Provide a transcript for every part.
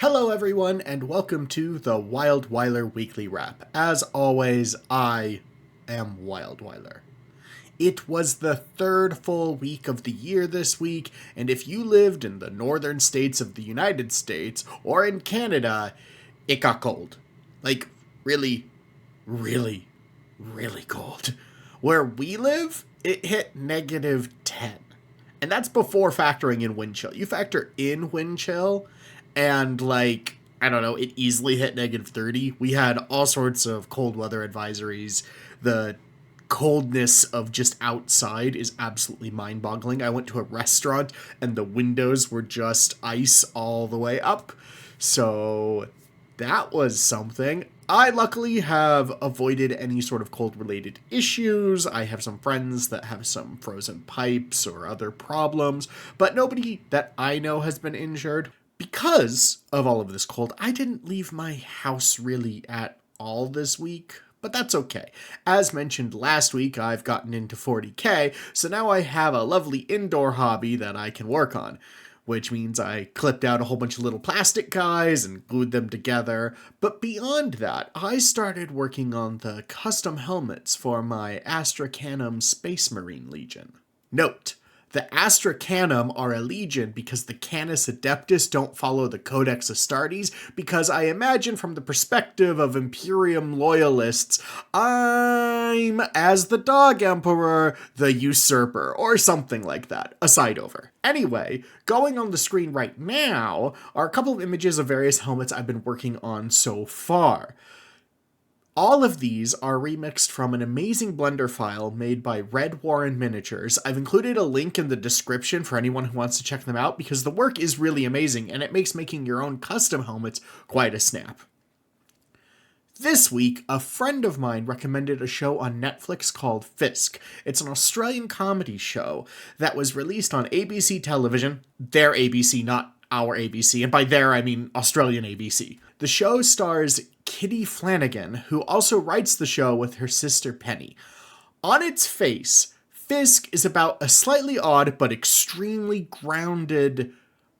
Hello everyone, and welcome to the WildWeiler Weekly Wrap. As always, I am WildWeiler. It was the third full week of the year this week, and if you lived in the northern states of the United States, or in Canada, it got cold. Like, really, really, really cold. Where we live, it hit -10. And that's before factoring in wind chill. You factor in wind chill, and I don't know, it easily hit -30. We had all sorts of cold weather advisories. The coldness of just outside is absolutely mind-boggling. I went to a restaurant and the windows were just ice all the way up. So that was something. I luckily have avoided any sort of cold-related issues. I have some friends that have some frozen pipes or other problems, but nobody that I know has been injured. Because of all of this cold, I didn't leave my house really at all this week, but that's okay. As mentioned last week, I've gotten into 40K, so now I have a lovely indoor hobby that I can work on, which means I clipped out a whole bunch of little plastic guys and glued them together. But beyond that, I started working on the custom helmets for my Astracanum Space Marine Legion. Note: the Astracanum are a legion because the Canis Adeptus don't follow the Codex Astartes, because I imagine from the perspective of Imperium loyalists, I'm, as the Dog Emperor, the Usurper, or something like that. A side over. Anyway, going on the screen right now are a couple of images of various helmets I've been working on so far. All of these are remixed from an amazing Blender file made by Red Warren Miniatures. I've included a link in the description for anyone who wants to check them out, because the work is really amazing and it makes making your own custom helmets quite a snap. This week, a friend of mine recommended a show on Netflix called Fisk. It's an Australian comedy show that was released on ABC television, their ABC, not our ABC, and by their I mean Australian ABC. The show stars Kitty Flanagan, who also writes the show with her sister Penny. On its face, Fisk is about a slightly odd but extremely grounded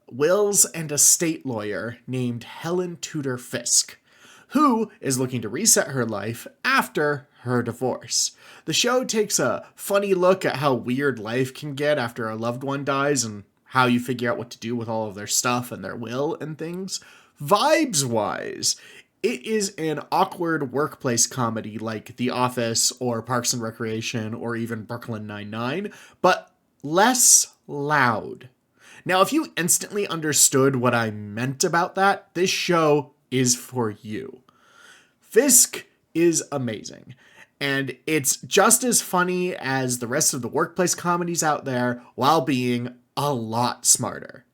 wills and estate lawyer named Helen Tudor Fisk, who is looking to reset her life after her divorce. The show takes a funny look at how weird life can get after a loved one dies and how you figure out what to do with all of their stuff and their will and things. Vibes-wise, it is an awkward workplace comedy like The Office or Parks and Recreation or even Brooklyn Nine-Nine, but less loud. Now, if you instantly understood what I meant about that, this show is for you. Fisk is amazing, and it's just as funny as the rest of the workplace comedies out there while being a lot smarter.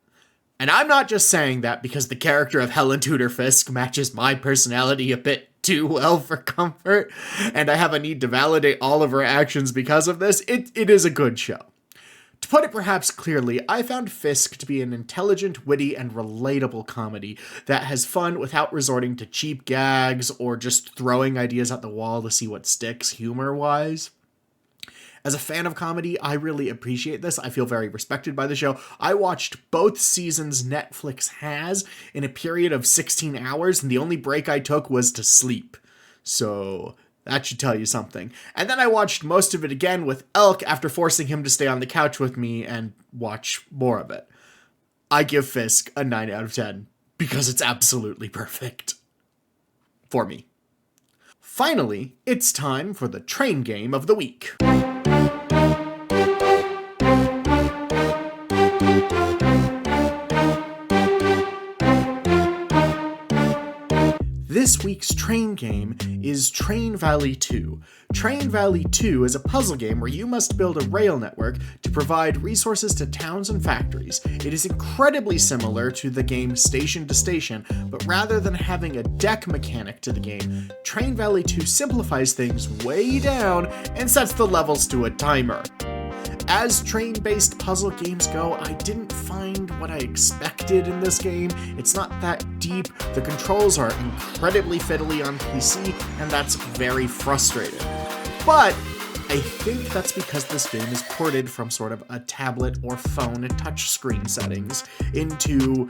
And I'm not just saying that because the character of Helen Tudor Fisk matches my personality a bit too well for comfort, and I have a need to validate all of her actions because of this. It is a good show. To put it perhaps clearly, I found Fisk to be an intelligent, witty, and relatable comedy that has fun without resorting to cheap gags or just throwing ideas at the wall to see what sticks humor-wise. As a fan of comedy, I really appreciate this. I feel very respected by the show. I watched both seasons Netflix has in a period of 16 hours, and the only break I took was to sleep. So that should tell you something. And then I watched most of it again with Elk after forcing him to stay on the couch with me and watch more of it. I give Fisk a 9 out of 10 because it's absolutely perfect. For me. Finally, it's time for the train game of the week. This week's train game is Train Valley 2. Train Valley 2 is a puzzle game where you must build a rail network to provide resources to towns and factories. It is incredibly similar to the game Station to Station, but rather than having a deck mechanic to the game, Train Valley 2 simplifies things way down and sets the levels to a timer. As train-based puzzle games go, I didn't find what I expected in this game. It's not that deep, the controls are incredibly fiddly on PC, and that's very frustrating. But I think that's because this game is ported from sort of a tablet or phone touchscreen settings into,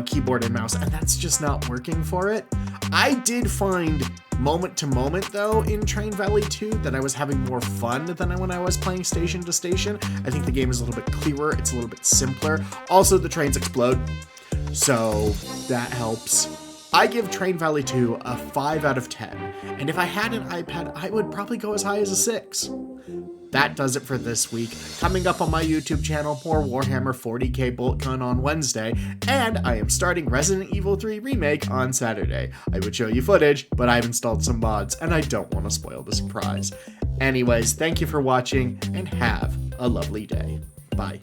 keyboard and mouse, and that's just not working for it. I did find moment to moment, though, in Train Valley 2 that I was having more fun than when I was playing station to station. I think the game is a little bit clearer, it's a little bit simpler. Also, the trains explode, so that helps. I give Train Valley 2 a 5 out of 10, and if I had an iPad, I would probably go as high as a 6. That does it for this week. Coming up on my YouTube channel, more Warhammer 40k Bolt Gun on Wednesday, and I am starting Resident Evil 3 Remake on Saturday. I would show you footage, but I've installed some mods, and I don't want to spoil the surprise. Anyways, thank you for watching, and have a lovely day. Bye.